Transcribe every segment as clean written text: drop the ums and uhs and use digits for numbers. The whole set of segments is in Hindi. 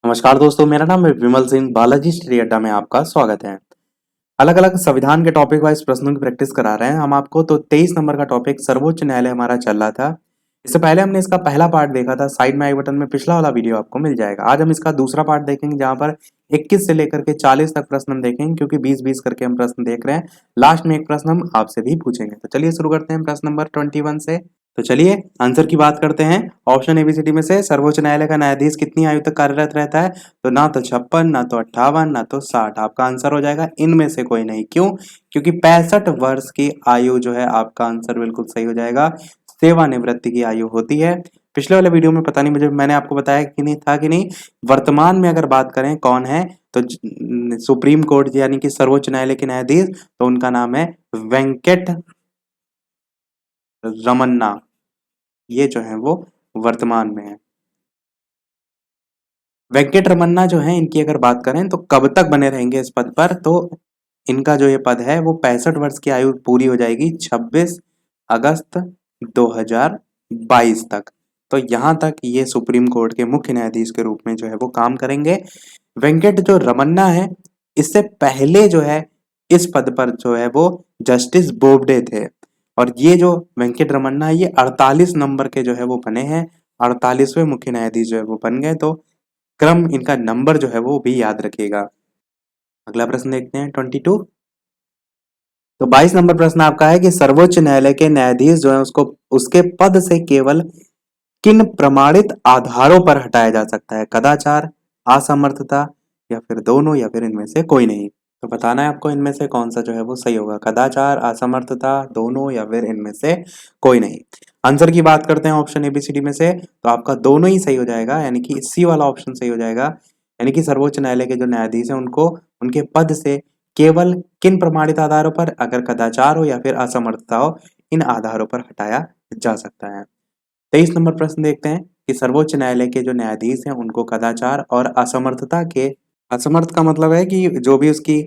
नमस्कार दोस्तों, मेरा नाम है विमल सिंह। बालाजी स्टडी अड्डा में आपका स्वागत है। अलग अलग संविधान के टॉपिक वाइज प्रश्नों की प्रैक्टिस करा रहे हैं हम आपको। तो 23 नंबर का टॉपिक सर्वोच्च न्यायालय हमारा चल रहा था। इससे पहले हमने इसका पहला पार्ट देखा था, साइड में आई बटन में पिछला वाला वीडियो आपको मिल जाएगा। आज हम इसका दूसरा पार्ट देखेंगे, जहां पर 21 से लेकर के 40 तक प्रश्न हम देखेंगे, क्योंकि 20-20 करके हम प्रश्न देख रहे हैं। लास्ट में एक प्रश्न हम आपसे भी पूछेंगे। तो चलिए शुरू करते हैं प्रश्न नंबर 21 से। तो चलिए आंसर की बात करते हैं। ऑप्शन एबीसीडी में से सर्वोच्च न्यायालय का न्यायाधीश कितनी आयु तक कार्यरत रहता है? तो ना तो 56, ना तो 58, ना तो 60। आपका आंसर हो जाएगा इनमें से कोई नहीं। क्यों? क्योंकि 65 वर्ष की आयु जो है, आपका आंसर बिल्कुल सही हो जाएगा। सेवानिवृत्ति की आयु होती है। पिछले वाले वीडियो में पता नहीं मुझे मैंने आपको बताया कि नहीं था कि नहीं, वर्तमान में अगर बात करें कौन है, तो सुप्रीम कोर्ट यानी कि सर्वोच्च न्यायालय के न्यायाधीश, तो उनका नाम है वेंकट रमन्ना। ये जो है वो वर्तमान में है। वेंकट रमन्ना जो है, इनकी अगर बात करें तो कब तक बने रहेंगे इस पद पर, तो इनका जो ये पद है वो 65 वर्ष की आयु पूरी हो जाएगी 26 अगस्त 2022 तक। तो यहां तक ये सुप्रीम कोर्ट के मुख्य न्यायाधीश के रूप में जो है वो काम करेंगे। वेंकट जो रमन्ना है, इससे पहले जो है इस पद पर जो है वो जस्टिस बोबडे थे। और ये जो वेंकट रमन्ना है, ये 48 नंबर के जो है वो बने हैं। 48वें मुख्य न्यायाधीश जो है वो बन गए। तो क्रम इनका नंबर जो है वो भी याद रखिएगा। अगला प्रश्न देखते हैं 22। तो 22 नंबर प्रश्न आपका है कि सर्वोच्च न्यायालय के न्यायाधीश जो है उसको उसके पद से केवल किन प्रमाणित आधारों पर हटाया जा सकता है? कदाचार, असमर्थता, या फिर दोनों, या फिर इनमें से कोई नहीं। तो बताना है आपको इनमें से कौन सा जो है वो सही होगा। कदाचार, असमर्थता, दोनों, या फिर इनमें से कोई नहीं। आंसर की बात करते हैं ऑप्शन एबीसीडी में से, तो आपका दोनों ही सही हो जाएगा, यानी कि सी वाला ऑप्शन सही हो जाएगा। यानी कि सर्वोच्च न्यायालय के जो न्यायाधीश हैं उनको उनके पद से केवल किन प्रमाणित आधारों पर, अगर कदाचार हो या फिर असमर्थता हो, इन आधारों पर हटाया जा सकता है। 23 नंबर प्रश्न देखते हैं कि सर्वोच्च न्यायालय के जो न्यायाधीश हैं उनको कदाचार और असमर्थता के, असमर्थ का मतलब है कि जो भी उसकी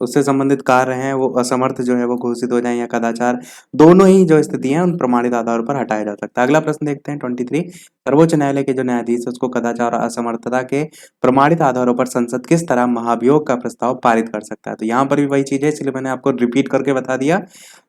उससे संबंधित कार्य हैं वो असमर्थ जो है वो घोषित हो जाएं, या कदाचार, दोनों ही जो स्थिति है उन प्रमाणित आधारों पर हटाया जा सकता है। अगला प्रश्न देखते हैं 23। सर्वोच्च न्यायालय के जो न्यायाधीश है उसको कदाचार और असमर्थता के प्रमाणित आधारों पर संसद किस तरह महाभियोग का प्रस्ताव पारित कर सकता है? तो यहाँ पर भी वही चीज है, इसलिए मैंने आपको रिपीट करके बता दिया।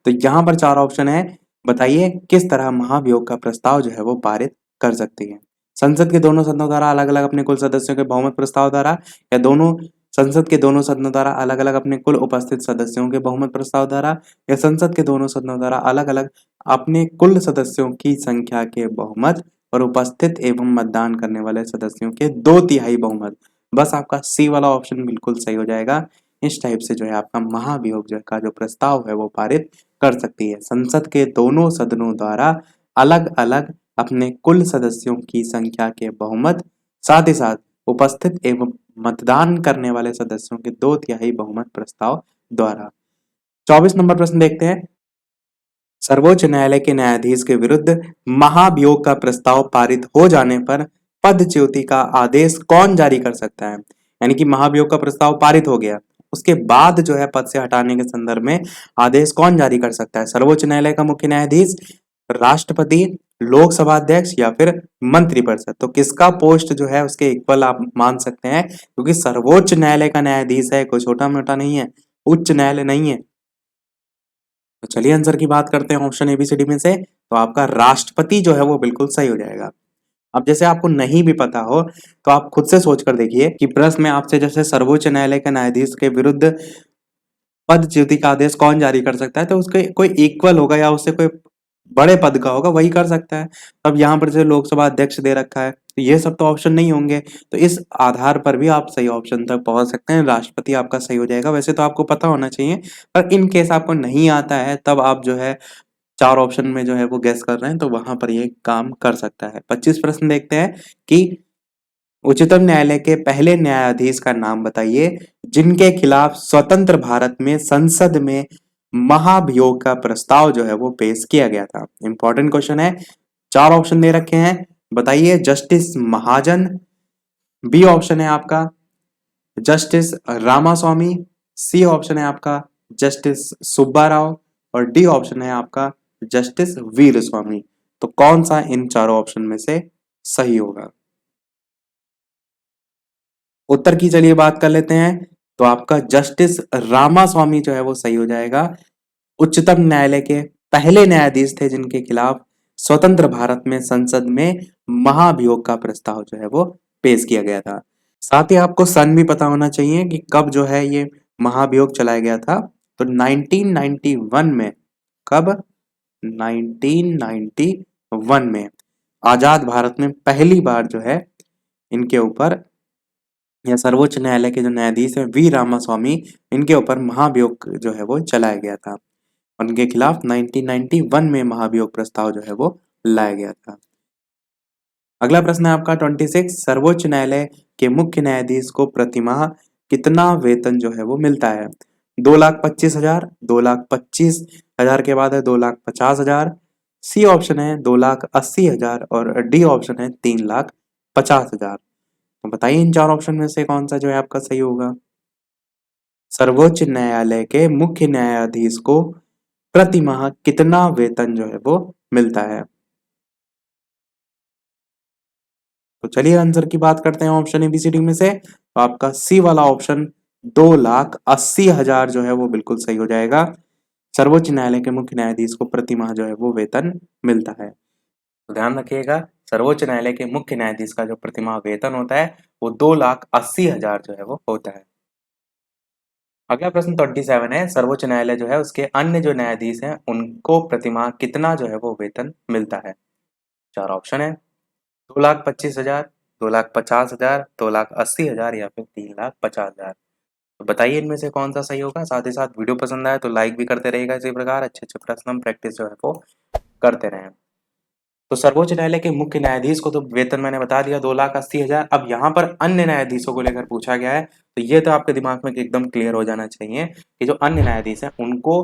तो यहाँ पर 4 ऑप्शन है। बताइए किस तरह महाभियोग का प्रस्ताव जो है वो पारित कर सकती है? संसद के दोनों सदनों द्वारा अलग अलग अपने कुल सदस्यों के बहुमत प्रस्ताव द्वारा, या दोनों संसद के दोनों सदनों द्वारा अलग अलग अपने कुल उपस्थित सदस्यों के बहुमत प्रस्ताव द्वारा, या संसद के दोनों सदनों द्वारा अलग अलग अपने कुल सदस्यों की संख्या के बहुमत और उपस्थित एवं मतदान करने वाले सदस्यों के 2/3 बहुमत। बस आपका सी वाला ऑप्शन बिल्कुल सही हो जाएगा। इस टाइप से जो है आपका महाभियोग का जो प्रस्ताव है वो पारित कर सकती है संसद के दोनों सदनों द्वारा अलग अलग अपने कुल सदस्यों की संख्या के बहुमत, साथ ही साथ उपस्थित एवं मतदान करने वाले सदस्यों के 2/3 बहुमत प्रस्ताव द्वारा। 24 नंबर प्रश्न देखते हैं। सर्वोच्च न्यायालय के न्यायाधीश के विरुद्ध महाभियोग का प्रस्ताव पारित हो जाने पर पदच्युति का आदेश कौन जारी कर सकता है? यानी कि महाभियोग का प्रस्ताव पारित हो गया, उसके बाद जो है पद से हटाने के संदर्भ में आदेश कौन जारी कर सकता है? सर्वोच्च न्यायालय का मुख्य न्यायाधीश, राष्ट्रपति, लोकसभा अध्यक्ष, या फिर मंत्रिपरिषद। तो किसका पोस्ट जो है उसके इक्वल आप मान सकते हैं, क्योंकि सर्वोच्च न्यायालय का न्यायाधीश है, कोई छोटा मोटा नहीं है, उच्च न्यायालय नहीं है। तो चलिए आंसर की बात करते हैं ऑप्शन एबीसीडी में से। तो आपका राष्ट्रपति जो है वो बिल्कुल सही हो जाएगा। अब जैसे आपको नहीं भी पता हो तो आप खुद से सोच कर देखिए कि प्रश्न में आपसे जैसे सर्वोच्च न्यायालय के न्यायाधीश के विरुद्ध पदच्युति का आदेश कौन जारी कर सकता है, तो उसके कोई इक्वल होगा या उससे कोई बड़े पद का होगा, वही कर सकता है। अब यहाँ पर जैसे लोकसभा अध्यक्ष दे रखा है, तो ये सब तो ऑप्शन नहीं होंगे। तो इस आधार पर भी आप सही ऑप्शन तक पहुंच सकते हैं। राष्ट्रपति आपका सही हो जाएगा। वैसे तो आपको पता होना चाहिए, पर इन केस आपको नहीं आता है तब आप जो है 4 ऑप्शन में जो है वो गेस कर रहे हैं, तो वहां पर ये काम कर सकता है। 25 प्रश्न देखते हैं कि उच्चतम न्यायालय के पहले न्यायाधीश का नाम बताइए जिनके खिलाफ स्वतंत्र भारत में संसद में महाभियोग का प्रस्ताव जो है वो पेश किया गया था। इंपॉर्टेंट क्वेश्चन है। 4 ऑप्शन दे रखे हैं। बताइए जस्टिस महाजन, बी ऑप्शन है आपका जस्टिस रामास्वामी, सी ऑप्शन है आपका जस्टिस सुब्बा राव, और डी ऑप्शन है आपका जस्टिस वीर स्वामी। तो कौन सा इन चारों ऑप्शन में से सही होगा? उत्तर की चलिए बात कर लेते हैं। तो आपका जस्टिस रामास्वामी जो है वो सही हो जाएगा। उच्चतम न्यायालय के पहले न्यायाधीश थे जिनके खिलाफ स्वतंत्र भारत में संसद में महाभियोग का प्रस्ताव जो है वो पेश किया गया था। साथ ही आपको सन भी पता होना चाहिए कि कब जो है ये महाभियोग चलाया गया था। तो 1991 में, कब? 1991 में आजाद भारत में पहली बार जो है इनके ऊपर, या सर्वोच्च न्यायालय के जो न्यायाधीश है वी रामास्वामी, इनके ऊपर महाभियोग जो है वो चलाया गया था। उनके खिलाफ 1991 में महाभियोग प्रस्ताव जो है वो लाया गया था। अगला प्रश्न है आपका 26। सर्वोच्च न्यायालय के मुख्य न्यायाधीश को प्रतिमाह कितना वेतन जो है वो मिलता है? 2,25,000, 2,25,000 के बाद है 2,50,000, सी ऑप्शन है 2,80,000 और डी ऑप्शन है 3,50,000। तो बताइए इन चार ऑप्शन में से कौन सा जो है आपका सही होगा। सर्वोच्च न्यायालय के मुख्य न्यायाधीश को प्रतिमाह कितना वेतन जो है वो मिलता है? तो चलिए आंसर की बात करते हैं ऑप्शन एबीसीडी में से। तो आपका सी वाला ऑप्शन 2,80,000 जो है वो बिल्कुल सही हो जाएगा। सर्वोच्च न्यायालय के मुख्य न्यायाधीश को प्रतिमाह जो है वो वेतन मिलता है। तो ध्यान रखिएगा, सर्वोच्च न्यायालय के मुख्य न्यायाधीश का जो प्रतिमाह वेतन होता है वो 2,80,000 जो है वो होता है। अगला प्रश्न 27 है। सर्वोच्च न्यायालय जो है उसके अन्य जो न्यायाधीश हैं उनको प्रतिमाह कितना जो है वो वेतन मिलता है? चार ऑप्शन है 2,25,000, 2,50,000, 2,80,000 या फिर 3,50,000। तो बताइए इनमें से कौन सा सही होगा। साथ ही साथ वीडियो पसंद आए तो लाइक भी करते रहिएगा। इसी प्रकार अच्छे अच्छे प्रश्न हम प्रैक्टिस जो है वो करते रहें। तो सर्वोच्च न्यायालय के मुख्य न्यायाधीश को तो वेतन मैंने बता दिया 2,80,000। अब यहाँ पर अन्य न्यायाधीशों को लेकर पूछा गया है, तो ये तो आपके दिमाग में एकदम क्लियर हो जाना चाहिए कि जो अन्य न्यायाधीश हैं उनको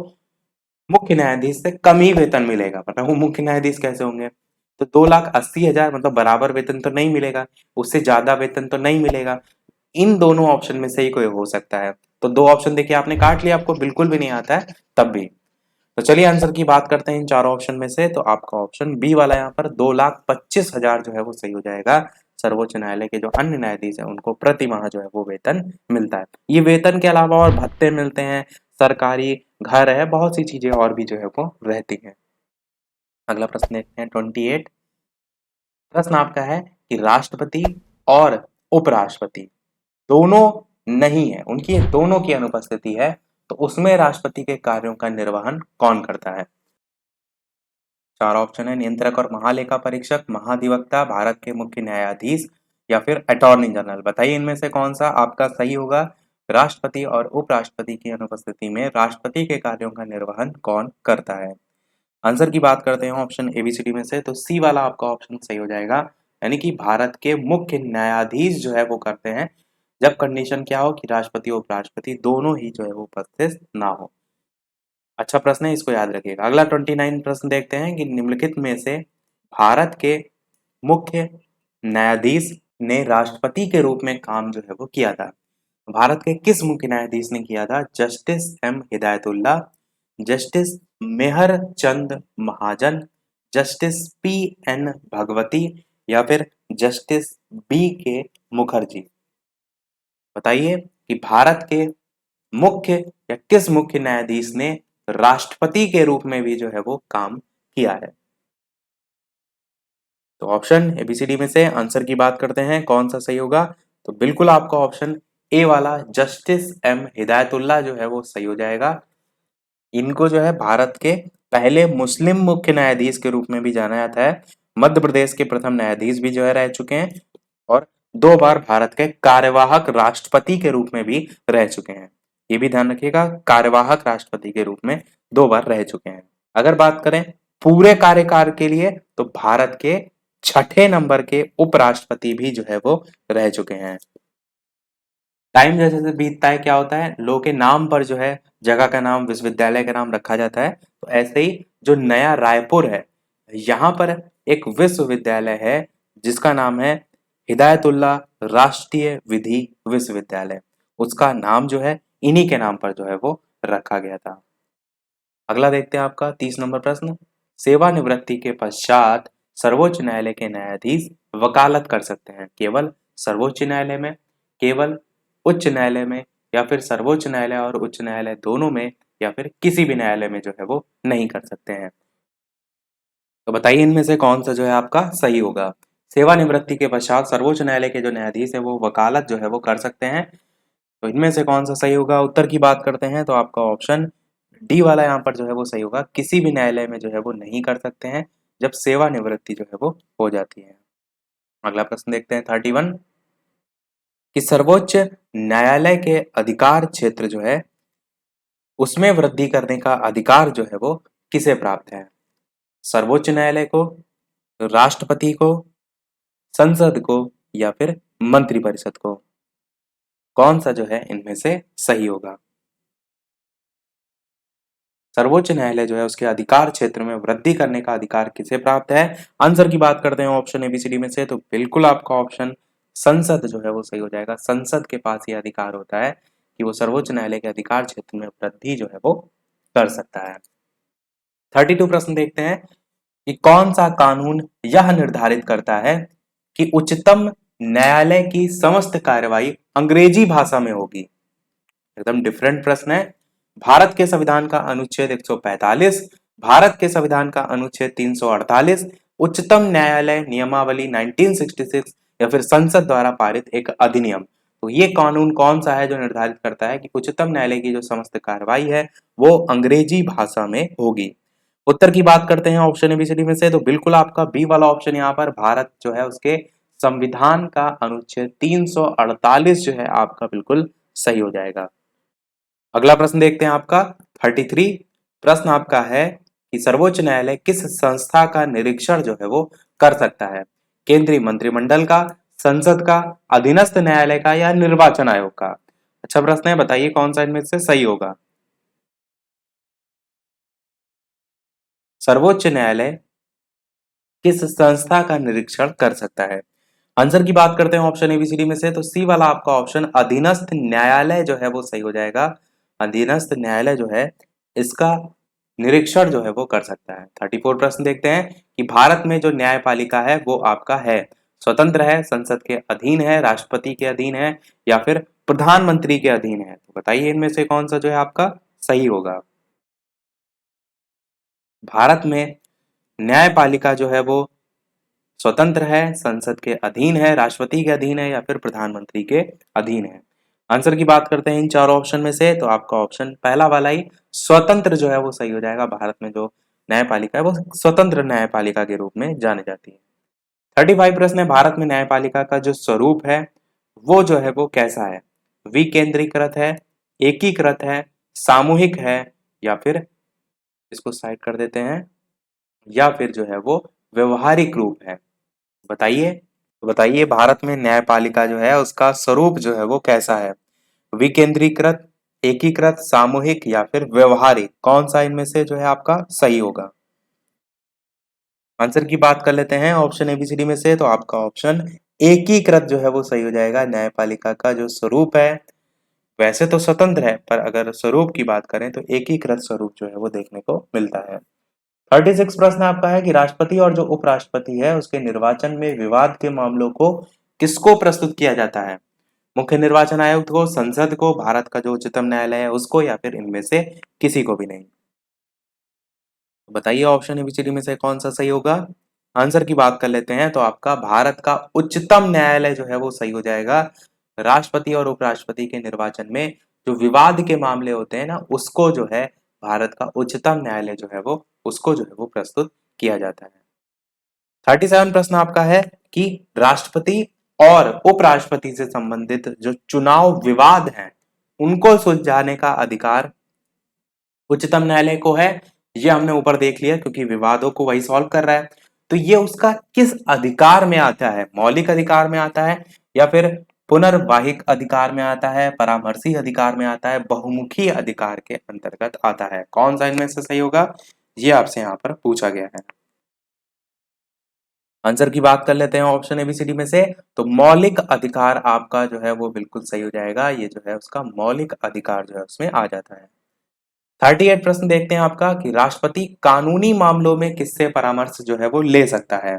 मुख्य न्यायाधीश से कम ही वेतन मिलेगा। मतलब वो मुख्य न्यायाधीश कैसे होंगे? तो 2,80,000 मतलब बराबर वेतन तो नहीं मिलेगा, उससे ज्यादा वेतन तो नहीं मिलेगा। इन दोनों ऑप्शन में से ही कोई हो सकता है। तो दो ऑप्शन देखिए आपने काट लिया, आपको बिल्कुल भी नहीं आता है तब भी। तो चलिए आंसर की बात करते हैं इन चारों ऑप्शन में से। तो आपका ऑप्शन बी वाला यहाँ पर 2,25,000 जो है वो सही हो जाएगा। सर्वोच्च न्यायालय के जो अन्य न्यायाधीश है उनको प्रति माह जो है वो वेतन मिलता है। ये वेतन के अलावा और भत्ते मिलते हैं, सरकारी घर है, बहुत सी चीजें और भी जो है वो रहती हैं। अगला प्रश्न देखते हैं 28। प्रश्न आपका है कि राष्ट्रपति और उपराष्ट्रपति दोनों नहीं है, उनकी दोनों की अनुपस्थिति है, तो उसमें राष्ट्रपति के कार्यों का निर्वहन कौन करता है? चार ऑप्शन है नियंत्रक और महालेखा परीक्षक, महाधिवक्ता, भारत के मुख्य न्यायाधीश या फिर अटॉर्नी जनरल। बताइए इनमें से कौन सा आपका सही होगा। राष्ट्रपति और उपराष्ट्रपति की अनुपस्थिति में राष्ट्रपति के कार्यों का निर्वहन कौन करता है? आंसर की बात करते हैं ऑप्शन एबीसीडी में से। तो सी वाला आपका ऑप्शन सही हो जाएगा, यानी कि भारत के मुख्य न्यायाधीश जो है वो करते हैं, जब कंडीशन क्या हो कि राष्ट्रपति और उपराष्ट्रपति दोनों ही जो है वो उपस्थित ना हो। अच्छा प्रश्न है, इसको याद रखिएगा। अगला 29 प्रश्न देखते हैं कि निम्नलिखित में से भारत के मुख्य न्यायाधीश ने राष्ट्रपति के रूप में काम जो है वो किया था? भारत के किस मुख्य न्यायाधीश ने किया था? जस्टिस एम हिदायतुल्ला, जस्टिस मेहर Chand Mahajan, justice P N Bhagwati या फिर जस्टिस बी के मुखर्जी। बताइए कि भारत के मुख्य या किस मुख्य न्यायाधीश ने राष्ट्रपति के रूप में भी जो है वो काम किया है? तो ऑप्शन एबीसीडी में से आंसर की बात करते हैं कौन सा सही होगा। तो बिल्कुल आपका ऑप्शन ए वाला जस्टिस एम हिदायतुल्ला जो है वो सही हो जाएगा। इनको जो है भारत के पहले मुस्लिम मुख्य न्यायाधीश के रूप में भी जाना जाता है। मध्य प्रदेश के प्रथम न्यायाधीश भी जो है रह चुके हैं और दो बार भारत के कार्यवाहक राष्ट्रपति के रूप में भी रह चुके हैं। ये भी ध्यान रखिएगा, कार्यवाहक राष्ट्रपति के रूप में दो बार रह चुके हैं। अगर बात करें पूरे कार्यकाल के लिए तो भारत के छठे नंबर के उपराष्ट्रपति भी जो है वो रह चुके हैं। टाइम जैसे जैसे बीतता है क्या होता है, लोगों के नाम पर जो है जगह का नाम, विश्वविद्यालय का नाम रखा जाता है। तो ऐसे ही जो नया रायपुर है, यहाँ पर एक विश्वविद्यालय है जिसका नाम है हिदायतुल्ला राष्ट्रीय विधि विश्वविद्यालय। उसका नाम जो है इन्हीं के नाम पर जो है वो रखा गया था। अगला देखते हैं आपका 30 नंबर प्रश्न। सेवानिवृत्ति के पश्चात सर्वोच्च न्यायालय के न्यायाधीश वकालत कर सकते हैं केवल सर्वोच्च न्यायालय में, केवल उच्च न्यायालय में या फिर सर्वोच्च न्यायालय और उच्च न्यायालय दोनों में या फिर किसी भी न्यायालय में जो है वो नहीं कर सकते हैं। तो बताइए इनमें से कौन सा जो है आपका सही होगा। सेवानिवृत्ति के पश्चात सर्वोच्च न्यायालय के जो न्यायाधीश है वो वकालत जो है वो कर सकते हैं। तो इनमें से कौन सा सही होगा, उत्तर की बात करते हैं तो आपका ऑप्शन डी वाला यहाँ पर जो है वो सही होगा। किसी भी न्यायालय में जो है वो नहीं कर सकते हैं जब सेवानिवृत्ति जो है वो हो जाती है। अगला प्रश्न देखते हैं 31 कि सर्वोच्च न्यायालय के अधिकार क्षेत्र जो है उसमें वृद्धि करने का अधिकार जो है वो किसे प्राप्त है। सर्वोच्च न्यायालय को, राष्ट्रपति को, संसद को या फिर मंत्रिपरिषद को। कौन सा जो है इनमें से सही होगा। सर्वोच्च न्यायालय जो है उसके अधिकार क्षेत्र में वृद्धि करने का अधिकार किसे प्राप्त है। आंसर की बात करते हैं ऑप्शन एबीसीडी में से तो बिल्कुल आपका ऑप्शन संसद जो है वो सही हो जाएगा। संसद के पास ये अधिकार होता है कि वो सर्वोच्च न्यायालय के अधिकार क्षेत्र में वृद्धि जो है वो कर सकता है। 32 प्रश्न देखते हैं कि कौन सा कानून यह निर्धारित करता है कि उच्चतम न्यायालय की समस्त कार्यवाही अंग्रेजी भाषा में होगी। एकदम डिफरेंट प्रश्न है। भारत के संविधान का अनुच्छेद 145, भारत के संविधान का अनुच्छेद 348, उच्चतम न्यायालय नियमावली 1966 या फिर संसद द्वारा पारित एक अधिनियम। तो ये कानून कौन सा है जो निर्धारित करता है कि उच्चतम न्यायालय की जो समस्त कार्रवाई है वो अंग्रेजी भाषा में होगी। उत्तर की बात करते हैं ऑप्शन एबीसीडी में से तो बिल्कुल आपका बी वाला ऑप्शन यहाँ पर भारत जो है उसके संविधान का अनुच्छेद 348 जो है आपका बिल्कुल सही हो जाएगा। अगला प्रश्न देखते हैं आपका 33 प्रश्न आपका है कि सर्वोच्च न्यायालय किस संस्था का निरीक्षण जो है वो कर सकता है। केंद्रीय मंत्रिमंडल का, संसद का, अधीनस्थ न्यायालय का या निर्वाचन आयोग का। अच्छा प्रश्न है, बताइए कौन सा इनमें से सही होगा। सर्वोच्च न्यायालय किस संस्था का निरीक्षण कर सकता है। आंसर की बात करते हैं ऑप्शन एबीसीडी में से तो सी वाला आपका ऑप्शन अधीनस्थ न्यायालय जो है वो सही हो जाएगा। अधीनस्थ न्यायालय जो है इसका निरीक्षण जो है वो कर सकता है। 34 प्रश्न देखते हैं कि भारत में जो न्यायपालिका है वो आपका है स्वतंत्र है, संसद के अधीन है, राष्ट्रपति के अधीन है या फिर प्रधानमंत्री के अधीन है। तो बताइए इनमें से कौन सा जो है आपका सही होगा। भारत में न्यायपालिका जो है वो स्वतंत्र है, संसद के अधीन है, राष्ट्रपति के अधीन है या फिर प्रधानमंत्री के अधीन है। आंसर की बात करते हैं इन चारों ऑप्शन में से तो आपका ऑप्शन पहला वाला ही स्वतंत्र जो है वो सही हो जाएगा। भारत में जो न्यायपालिका है वो स्वतंत्र न्यायपालिका के रूप में जानी जाती है। 35 प्रश्न है भारत में न्यायपालिका का जो स्वरूप है वो जो है वो कैसा है। विकेंद्रीकृत है, एकीकृत है, सामूहिक है या फिर इसको साइड कर देते हैं या फिर जो है वो व्यवहारिक रूप है। बताइए। तो बताइए भारत में न्यायपालिका जो है उसका स्वरूप जो है वो कैसा है। विकेंद्रीकृत, एकीकृत, सामूहिक या फिर व्यवहारिक। कौन सा इनमें से जो है आपका सही होगा। आंसर की बात कर लेते हैं ऑप्शन एबीसीडी में से तो आपका ऑप्शन एकीकृत जो है वो सही हो जाएगा। न्यायपालिका का जो स्वरूप है वैसे तो स्वतंत्र है पर अगर स्वरूप की बात करें तो एकीकृत स्वरूप जो है वो देखने को मिलता है। 36 प्रश्न आपका है कि राष्ट्रपति और जो उपराष्ट्रपति है उसके निर्वाचन में विवाद के मामलों को किसको प्रस्तुत किया जाता है। मुख्य निर्वाचन आयुक्त को, संसद को, भारत का जो उच्चतम न्यायालय है उसको या फिर इनमें से किसी को भी नहीं। बताइए ऑप्शन एबीसीडी में से कौन सा सही होगा। आंसर की बात कर लेते हैं तो आपका भारत का उच्चतम न्यायालय जो है वो सही हो जाएगा। राष्ट्रपति और उपराष्ट्रपति के निर्वाचन में जो विवाद के मामले होते हैं ना उसको जो है भारत का उच्चतम न्यायालय जो है वो उसको जो है वो प्रस्तुत किया जाता है। 37 प्रश्न आपका है कि राष्ट्रपति और उपराष्ट्रपति से संबंधित जो चुनाव विवाद हैं उनको सुलझाने का अधिकार उच्चतम न्यायालय को है। ये हमने ऊपर देख लिया क्योंकि विवादों को वही सॉल्व कर रहा है। तो ये उसका किस अधिकार में आता है, मौलिक अधिकार में आता है या फिर पुनर्वाहिक अधिकार में आता है, परामर्शी अधिकार में आता है, बहुमुखी अधिकार के अंतर्गत आता है। कौन सा इनमें से सही होगा ये आपसे यहाँ पर पूछा गया है। आंसर की बात कर लेते हैं ऑप्शन एबीसीडी में से तो मौलिक अधिकार आपका जो है वो बिल्कुल सही हो जाएगा। ये जो है उसका मौलिक अधिकार जो है उसमें आ जाता है। 38 प्रश्न देखते हैं आपका कि राष्ट्रपति कानूनी मामलों में किससे परामर्श जो है वो ले सकता है।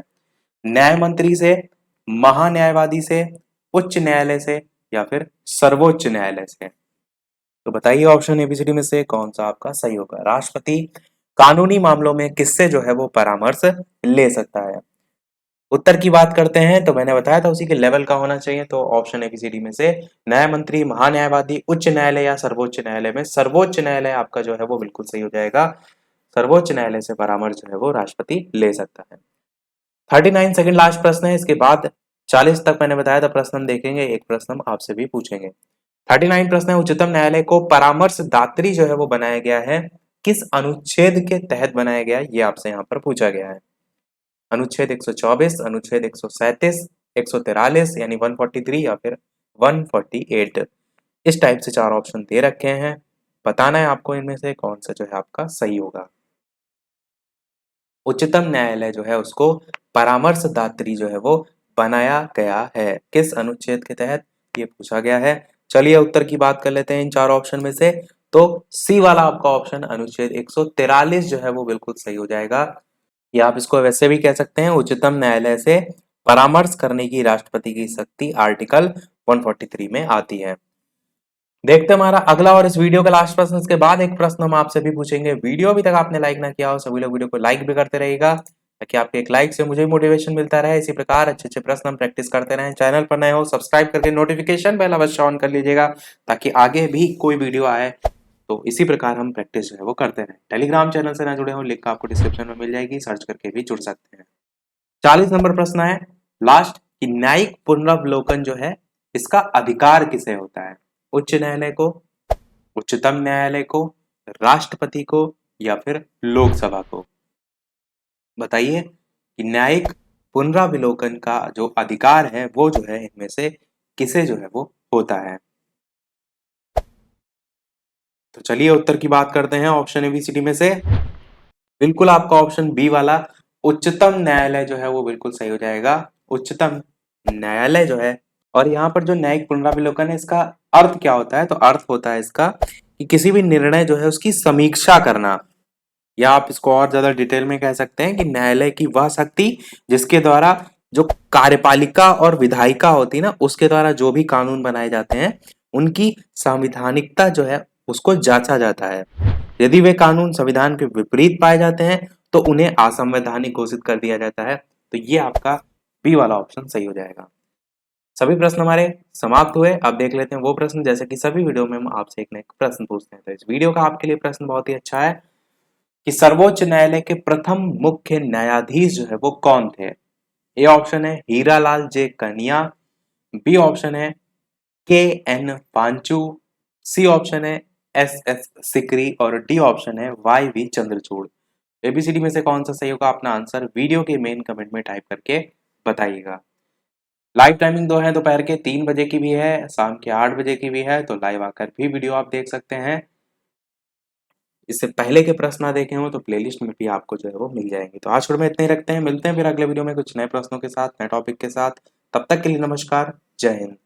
न्याय मंत्री से, महान्यायवादी से, उच्च न्यायालय से या फिर सर्वोच्च न्यायालय से। तो बताइए ऑप्शन एबीसीडी में से कौन सा आपका सही होगा। राष्ट्रपति कानूनी मामलों में किससे जो है वो परामर्श ले सकता है। उत्तर की बात करते हैं तो मैंने बताया था उसी के लेवल का होना चाहिए। तो ऑप्शन एबीसीडी में से न्याय मंत्री, महान्यायवादी, उच्च न्यायालय या सर्वोच्च न्यायालय में सर्वोच्च न्यायालय आपका जो है वो बिल्कुल सही हो जाएगा। सर्वोच्च न्यायालय से परामर्श जो है वो राष्ट्रपति ले सकता है। 39 सेकंड लास्ट प्रश्न है, इसके बाद 40 तक मैंने बताया था प्रश्न हम देखेंगे, एक प्रश्न हम आपसे भी पूछेंगे। 39 प्रश्न है, उच्चतम न्यायालय को परामर्शदात्री जो है वो बनाया गया है, किस अनुच्छेद के तहत बनाया गया है, ये आपसे यहाँ पर पूछा गया है। अनुच्छेद 124, अनुच्छेद 137, 143 यानी 143 या फिर 148। इस टाइप से 4 ऑप्शन दे रखे हैं, बताना है आपको इनमें से कौन सा जो है आपका सही होगा। उच्चतम न्यायालय जो है उसको परामर्शदात्री जो है वो बनाया गया है, किस अनुच्छेद के तहत, ये पूछा गया है। चलिए उत्तर की बात कर लेते हैं इन 4 ऑप्शन में से। तो सी वाला आपका ऑप्शन अनुच्छेद 143 जो है वो बिल्कुल सही हो जाएगा। या आप इसको वैसे भी कह सकते हैं, उच्चतम न्यायालय से परामर्श करने की राष्ट्रपति की शक्ति आर्टिकल 143 में आती है। देखते हैं हमारा अगला और इस वीडियो का लास्ट प्रश्न, इसके बाद एक प्रश्न हम आपसे भी पूछेंगे। वीडियो अभी तक आपने लाइक ना किया हो, सभी लोग वीडियो को लाइक भी करते रहिएगा, ताकि आपके एक लाइक से मुझे मोटिवेशन मिलता रहे। इसी प्रकार अच्छे अच्छे प्रश्न हम प्रैक्टिस करते रहें। चैनल पर नए हो सब्सक्राइब करके नोटिफिकेशन बेल अवश्य ऑन कर लीजिएगा, ताकि आगे भी कोई वीडियो आए तो इसी प्रकार हम प्रैक्टिस जो है वो करते रहें। टेलीग्राम चैनल से ना जुड़े हो, लिंक आपको डिस्क्रिप्शन में मिल जाएगी, सर्च करके भी जुड़ सकते हैं। 40 नंबर प्रश्न है लास्ट, कि न्यायिक पुनरावलोकन जो है इसका अधिकार किसे होता है। उच्च न्यायालय को, उच्चतम न्यायालय को, राष्ट्रपति को या फिर लोकसभा को। बताइए कि न्यायिक पुनरावलोकन का जो अधिकार है वो जो है इनमें से किसे जो है वो होता है। तो चलिए उत्तर की बात करते हैं ऑप्शन एबीसीडी में से। बिल्कुल आपका ऑप्शन बी वाला उच्चतम न्यायालय जो है वो बिल्कुल सही हो जाएगा। उच्चतम न्यायालय जो है, और यहाँ पर जो न्यायिक पुनरावलोकन है इसका अर्थ क्या होता है, तो अर्थ होता है इसका कि किसी भी निर्णय जो है उसकी समीक्षा करना, या आप इसको और ज्यादा डिटेल में कह सकते हैं कि न्यायालय की वह शक्ति जिसके द्वारा जो कार्यपालिका और विधायिका होती है ना, उसके द्वारा जो भी कानून बनाए जाते हैं उनकी संवैधानिकता जो है उसको जांचा जाता है। यदि वे कानून संविधान के विपरीत पाए जाते हैं तो उन्हें असंवैधानिक घोषित कर दिया जाता है। तो ये आपका बी वाला ऑप्शन सही हो जाएगा। सभी प्रश्न हमारे समाप्त हुए। अब देख लेते हैं वो प्रश्न, जैसे कि सभी वीडियो में हम आपसे एक न एक प्रश्न पूछते हैं। तो इस वीडियो का आपके लिए प्रश्न बहुत ही अच्छा है कि सर्वोच्च न्यायालय के प्रथम मुख्य न्यायाधीश जो है वो कौन थे। ए ऑप्शन है हीरालाल जे कनिया, बी ऑप्शन है के एन पांचू, सी ऑप्शन है एस एस सिकरी और डी ऑप्शन है वाई वी चंद्रचूड़। एबीसीडी में से कौन सा सही होगा, अपना आंसर वीडियो के मेन कमेंट में टाइप करके बताइएगा। लाइव टाइमिंग दो है, दोपहर के 3 बजे की भी है, शाम के 8 बजे की भी है, तो लाइव आकर भी वीडियो आप देख सकते हैं। इससे पहले के प्रश्न ना देखे हो तो प्लेलिस्ट में भी आपको जो है वो मिल जाएंगे। तो आज में इतने ही रखते हैं, मिलते हैं फिर अगले वीडियो में कुछ नए प्रश्नों के साथ, नए टॉपिक के साथ। तब तक के लिए नमस्कार, जय हिंद।